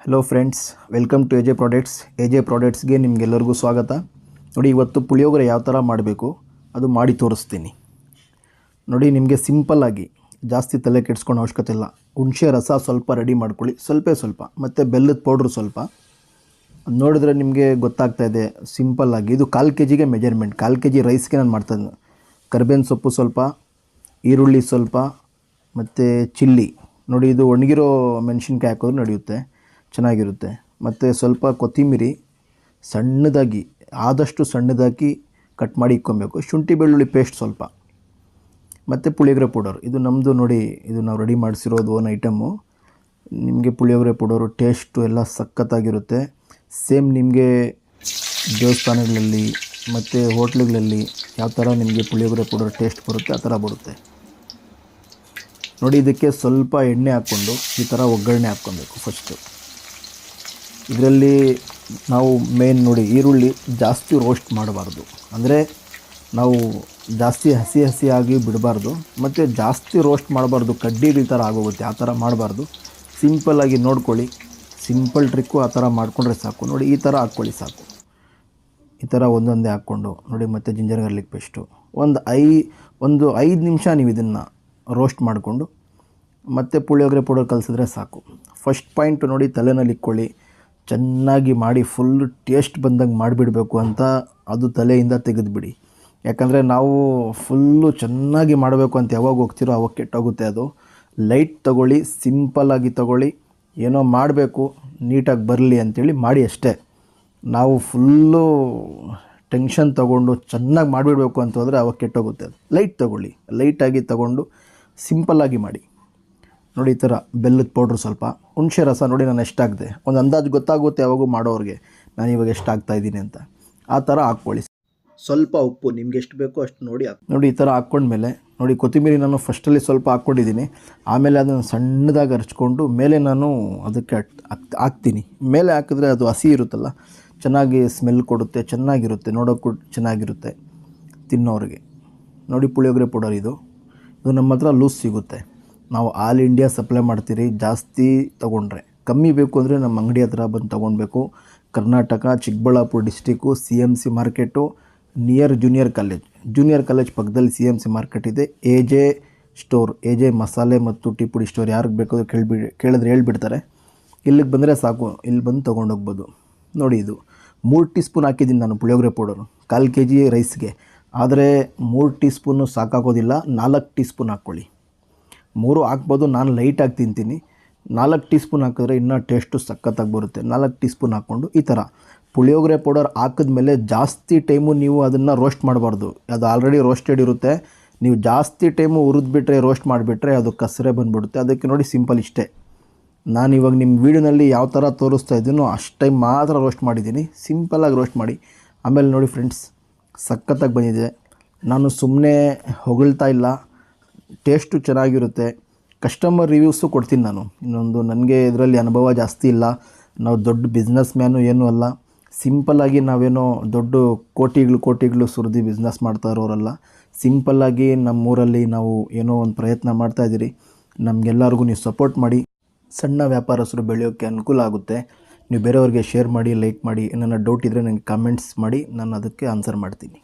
Hello friends, welcome to AJ products. AJ ಪ್ರಾಡಕ್ಟ್ಸ್ಗೆ ನಿಮಗೆಲ್ಲರಿಗೂ ಸ್ವಾಗತ. ನೋಡಿ, ಇವತ್ತು ಪುಳಿಯೋಗರೆ ಯಾವ ಥರ ಮಾಡಬೇಕು ಅದು ಮಾಡಿ ತೋರಿಸ್ತೀನಿ. ನೋಡಿ, ನಿಮಗೆ ಸಿಂಪಲ್ಲಾಗಿ ಜಾಸ್ತಿ ತಲೆ ಕೆಡಿಸ್ಕೊಳ್ಳೋ ಅವಶ್ಯಕತೆ ಇಲ್ಲ. ಹುಣಸೆ ರಸ ಸ್ವಲ್ಪ ರೆಡಿ ಮಾಡ್ಕೊಳ್ಳಿ, ಸ್ವಲ್ಪ ಮತ್ತು ಬೆಲ್ಲದ ಪೌಡ್ರು ಸ್ವಲ್ಪ. ಅದು ನೋಡಿದ್ರೆ ನಿಮಗೆ ಗೊತ್ತಾಗ್ತಾ ಇದೆ ಸಿಂಪಲ್ಲಾಗಿ. ಇದು 1/4 kg ಮೆಜರ್ಮೆಂಟ್. 1/4 kg ರೈಸ್ಗೆ ನಾನು ಮಾಡ್ತಾಯಿದ್ದೀನಿ. ಕರಿಬೇವಿನ ಸೊಪ್ಪು ಸ್ವಲ್ಪ, ಈರುಳ್ಳಿ ಸ್ವಲ್ಪ ಮತ್ತು ಚಿಲ್ಲಿ. ನೋಡಿ, ಇದು ಒಣಗಿರೋ ಮೆಣಸಿನ್ಕಾಯಿ ಹಾಕೋದು ನಡೆಯುತ್ತೆ, ಚೆನ್ನಾಗಿರುತ್ತೆ. ಮತ್ತು ಸ್ವಲ್ಪ ಕೊತ್ತಂಬರಿ ಸಣ್ಣದಾಗಿ, ಆದಷ್ಟು ಸಣ್ಣದಾಗಿ ಕಟ್ ಮಾಡಿ ಇಕ್ಕೊಬೇಕು. ಶುಂಠಿ ಬೆಳ್ಳುಳ್ಳಿ ಪೇಸ್ಟ್ ಸ್ವಲ್ಪ, ಮತ್ತು ಪುಳಿಯೋಗರೆ ಪೌಡರ್. ಇದು ನಮ್ಮದು ನೋಡಿ, ಇದು ನಾವು ರೆಡಿ ಮಾಡಿಸಿರೋದು ಓನ್ ಐಟಮು. ನಿಮಗೆ ಪುಳಿಯೋಗರೆ ಪೌಡರು ಟೇಸ್ಟು ಎಲ್ಲ ಸಖತ್ತಾಗಿರುತ್ತೆ. ಸೇಮ್ ನಿಮಗೆ ದೇವಸ್ಥಾನಗಳಲ್ಲಿ ಮತ್ತು ಹೋಟ್ಲುಗಳಲ್ಲಿ ಯಾವ ಥರ ನಿಮಗೆ ಪುಳಿಯೋಗರೆ ಪೌಡರ್ ಟೇಸ್ಟ್ ಬರುತ್ತೆ ಆ ಥರ ಬರುತ್ತೆ. ನೋಡಿ, ಇದಕ್ಕೆ ಸ್ವಲ್ಪ ಎಣ್ಣೆ ಹಾಕ್ಕೊಂಡು ಈ ಥರ ಒಗ್ಗರಣೆ ಹಾಕ್ಕೊಬೇಕು ಫಸ್ಟು. ಇದರಲ್ಲಿ ನಾವು ಮೇನ್ ನೋಡಿ, ಈರುಳ್ಳಿ ಜಾಸ್ತಿ ರೋಸ್ಟ್ ಮಾಡಬಾರ್ದು. ಅಂದರೆ ನಾವು ಜಾಸ್ತಿ ಹಸಿಯಾಗಿ ಬಿಡಬಾರ್ದು, ಮತ್ತು ಜಾಸ್ತಿ ರೋಸ್ಟ್ ಮಾಡಬಾರ್ದು, ಕಡ್ಡಿ ಈ ಥರ ಆಗೋಗುತ್ತೆ. ಆ ಥರ ಮಾಡಬಾರ್ದು. ಸಿಂಪಲ್ಲಾಗಿ ನೋಡ್ಕೊಳ್ಳಿ, ಸಿಂಪಲ್ ಟ್ರಿಕ್ಕು ಆ ಥರ ಮಾಡಿಕೊಂಡ್ರೆ ಸಾಕು. ನೋಡಿ, ಈ ಥರ ಹಾಕ್ಕೊಳ್ಳಿ ಸಾಕು. ಈ ಥರ ಒಂದೊಂದೇ ಹಾಕ್ಕೊಂಡು ನೋಡಿ. ಮತ್ತು ಜಿಂಜರ್ ಗಾರ್ಲಿಕ್ ಪೇಸ್ಟು ಒಂದು 5 ನಿಮಿಷ ನೀವು ಇದನ್ನು ರೋಸ್ಟ್ ಮಾಡಿಕೊಂಡು ಮತ್ತು ಪುಳಿಯೋಗರೆ ಪೌಡರ್ ಕಲಿಸಿದ್ರೆ ಸಾಕು. ಫಸ್ಟ್ ಪಾಯಿಂಟ್ ನೋಡಿ, ತಲೆನಲ್ಲಿ ಇಟ್ಕೊಳ್ಳಿ, ಚೆನ್ನಾಗಿ ಮಾಡಿ ಫುಲ್ ಟೇಸ್ಟ್ ಬಂದಂಗೆ ಮಾಡಿಬಿಡಬೇಕು ಅಂತ. ಅದು ತಲೆಯಿಂದ ತೆಗೆದುಬಿಡಿ. ಯಾಕಂದರೆ ನಾವು ಫುಲ್ಲು ಚೆನ್ನಾಗಿ ಮಾಡಬೇಕು ಅಂತ ಯಾವಾಗ ಹೋಗ್ತಿರೋ ಅವಾಗ ಕೆಟ್ಟೋಗುತ್ತೆ. ಅದು ಲೈಟ್ ತೊಗೊಳ್ಳಿ, ಸಿಂಪಲ್ಲಾಗಿ ತೊಗೊಳ್ಳಿ. ಏನೋ ಮಾಡಬೇಕು ನೀಟಾಗಿ ಬರಲಿ ಅಂಥೇಳಿ ಮಾಡಿ ಅಷ್ಟೇ. ನಾವು ಫುಲ್ಲು ಟೆನ್ಷನ್ ತೊಗೊಂಡು ಚೆನ್ನಾಗಿ ಮಾಡಿಬಿಡಬೇಕು ಅಂತ ಹೋದರೆ ಅವಾಗ ಕೆಟ್ಟೋಗುತ್ತೆ. ಅದು ಲೈಟ್ ತೊಗೊಳ್ಳಿ, ಲೈಟಾಗಿ ತೊಗೊಂಡು ಸಿಂಪಲ್ಲಾಗಿ ಮಾಡಿ. ನೋಡಿ, ಈ ಥರ ಬೆಲ್ಲದ ಪೌಡ್ರು ಸ್ವಲ್ಪ, ಹುಣಸೆ ರಸ ನೋಡಿ ನಾನು ಎಷ್ಟಾಗಿದೆ ಒಂದು ಅಂದಾಜು ಗೊತ್ತಾಗುತ್ತೆ ಯಾವಾಗೂ ಮಾಡೋರಿಗೆ, ನಾನು ಇವಾಗ ಎಷ್ಟು ಹಾಕ್ತಾಯಿದ್ದೀನಿ ಅಂತ. ಆ ಥರ ಹಾಕ್ಕೊಳ್ಳಿ. ಸ್ವಲ್ಪ ಉಪ್ಪು ನಿಮ್ಗೆ ಎಷ್ಟು ಬೇಕೋ ಅಷ್ಟು ನೋಡಿ ನೋಡಿ, ಈ ಥರ ಹಾಕ್ಕೊಂಡ್ಮೇಲೆ ನೋಡಿ, ಕೊತ್ತಂಬರಿ ನಾನು ಫಸ್ಟಲ್ಲಿ ಸ್ವಲ್ಪ ಹಾಕ್ಕೊಂಡಿದ್ದೀನಿ. ಆಮೇಲೆ ಅದನ್ನು ಸಣ್ಣದಾಗಿ ಹರ್ಚ್ಕೊಂಡು ಮೇಲೆ ನಾನು ಅದಕ್ಕೆ ಹಾಕ್ತೀನಿ. ಮೇಲೆ ಹಾಕಿದ್ರೆ ಅದು ಹಸಿ ಇರುತ್ತಲ್ಲ, ಚೆನ್ನಾಗಿ ಸ್ಮೆಲ್ ಕೊಡುತ್ತೆ, ಚೆನ್ನಾಗಿರುತ್ತೆ, ನೋಡೋಕ್ಕೂ ಚೆನ್ನಾಗಿರುತ್ತೆ ತಿನ್ನೋರಿಗೆ. ನೋಡಿ, ಪುಳಿಯೋಗರೆ ಪೌಡರ್ ಇದು ನಮ್ಮ ಹತ್ರ ಲೂಸ್ ಸಿಗುತ್ತೆ. ನಾವು ಆಲ್ ಇಂಡಿಯಾ ಸಪ್ಲೈ ಮಾಡ್ತೀರಿ. ಜಾಸ್ತಿ ತೊಗೊಂಡ್ರೆ, ಕಮ್ಮಿ ಬೇಕು ಅಂದರೆ ನಮ್ಮ ಅಂಗಡಿ ಹತ್ರ ಬಂದು ತೊಗೊಳ್ಬೇಕು. Karnataka, Chikkaballapur district, CMC market near junior college ಪಕ್ಕದಲ್ಲಿ CMC ಮಾರ್ಕೆಟ್ ಇದೆ. ಎಜೆ ಸ್ಟೋರ್, ಎಜೆ ಮಸಾಲೆ ಮತ್ತು ಟೀ ಪುಡಿ ಸ್ಟೋರ್. ಯಾರಿಗೆ ಬೇಕಾದ್ರೂ ಕೇಳಿದ್ರೆ ಹೇಳ್ಬಿಡ್ತಾರೆ. ಇಲ್ಲಿಗೆ ಬಂದರೆ ಸಾಕು, ಇಲ್ಲಿ ಬಂದು ತೊಗೊಂಡೋಗ್ಬೋದು. ನೋಡಿ, ಇದು 3 ಟೀ ಸ್ಪೂನ್ ಹಾಕಿದ್ದೀನಿ ನಾನು ಪುಳಿಯೋಗರೆ ಪೌಡರು 1/4 kg ರೈಸ್ಗೆ. ಆದರೆ 3 ಟೀ ಸ್ಪೂನು ಸಾಕಾಗೋದಿಲ್ಲ, 4 ಟೀ ಸ್ಪೂನ್ ಹಾಕ್ಕೊಳ್ಳಿ. 3 ಹಾಕ್ಬೋದು, ನಾನು ಲೈಟಾಗಿ ತಿಂತೀನಿ. 4 ಟೀ ಸ್ಪೂನ್ ಹಾಕಿದ್ರೆ ಇನ್ನೂ ಟೇಸ್ಟು ಸಖತ್ತಾಗಿ ಬರುತ್ತೆ. 4 ಟೀ ಸ್ಪೂನ್ ಹಾಕ್ಕೊಂಡು ಈ ಥರ ಪುಳಿಯೋಗರೆ ಪೌಡರ್ ಹಾಕಿದ್ಮೇಲೆ ಜಾಸ್ತಿ ಟೈಮು ನೀವು ಅದನ್ನು ರೋಸ್ಟ್ ಮಾಡಬಾರ್ದು. ಅದು ಆಲ್ರೆಡಿ ರೋಸ್ಟೆಡ್ ಇರುತ್ತೆ. ನೀವು ಜಾಸ್ತಿ ಟೈಮು ಹುರಿದ್ಬಿಟ್ರೆ, ರೋಸ್ಟ್ ಮಾಡಿಬಿಟ್ರೆ ಅದು ಕಸರೆ ಬಂದುಬಿಡುತ್ತೆ. ಅದಕ್ಕೆ ನೋಡಿ, ಸಿಂಪಲ್ ಇಷ್ಟೇ. ನಾನು ಇವಾಗ ನಿಮ್ಮ ವೀಡಿಯೋನಲ್ಲಿ ಯಾವ ಥರ ತೋರಿಸ್ತಾ ಇದ್ದೀನೋ ಅಷ್ಟು ಟೈಮ್ ಮಾತ್ರ ರೋಸ್ಟ್ ಮಾಡಿದ್ದೀನಿ. ಸಿಂಪಲ್ಲಾಗಿ ರೋಸ್ಟ್ ಮಾಡಿ. ಆಮೇಲೆ ನೋಡಿ ಫ್ರೆಂಡ್ಸ್, ಸಖತ್ತಾಗಿ ಬಂದಿದೆ. ನಾನು ಸುಮ್ಮನೆ ಹೊಗಳ್ತಾ ಇಲ್ಲ, ಟೇಸ್ಟು ಚೆನ್ನಾಗಿರುತ್ತೆ. ಕಸ್ಟಮರ್ ರಿವ್ಯೂಸು ಕೊಡ್ತೀನಿ ನಾನು. ಇನ್ನೊಂದು, ನನಗೆ ಇದರಲ್ಲಿ ಅನುಭವ ಜಾಸ್ತಿ ಇಲ್ಲ. ನಾವು ದೊಡ್ಡ ಬಿಸ್ನೆಸ್ ಮ್ಯಾನು ಏನೂ ಅಲ್ಲ. ಸಿಂಪಲ್ಲಾಗಿ ನಾವೇನೋ ದೊಡ್ಡ ಕೋಟಿಗಳು ಸುರಿದು ಬಿಸ್ನೆಸ್ ಮಾಡ್ತಾ ಇರೋರಲ್ಲ. ಸಿಂಪಲ್ಲಾಗಿ ನಮ್ಮೂರಲ್ಲಿ ನಾವು ಏನೋ ಒಂದು ಪ್ರಯತ್ನ ಮಾಡ್ತಾಯಿದ್ದೀರಿ. ನಮಗೆಲ್ಲರಿಗೂ ನೀವು ಸಪೋರ್ಟ್ ಮಾಡಿ. ಸಣ್ಣ ವ್ಯಾಪಾರಸ್ಥರು ಬೆಳೆಯೋಕ್ಕೆ ಅನುಕೂಲ ಆಗುತ್ತೆ. ನೀವು ಬೇರೆಯವ್ರಿಗೆ ಶೇರ್ ಮಾಡಿ, ಲೈಕ್ ಮಾಡಿ. ಏನಾರ ಡೌಟ್ ಇದ್ದರೆ ನನಗೆ ಕಮೆಂಟ್ಸ್ ಮಾಡಿ, ನಾನು ಅದಕ್ಕೆ ಆನ್ಸರ್ ಮಾಡ್ತೀನಿ.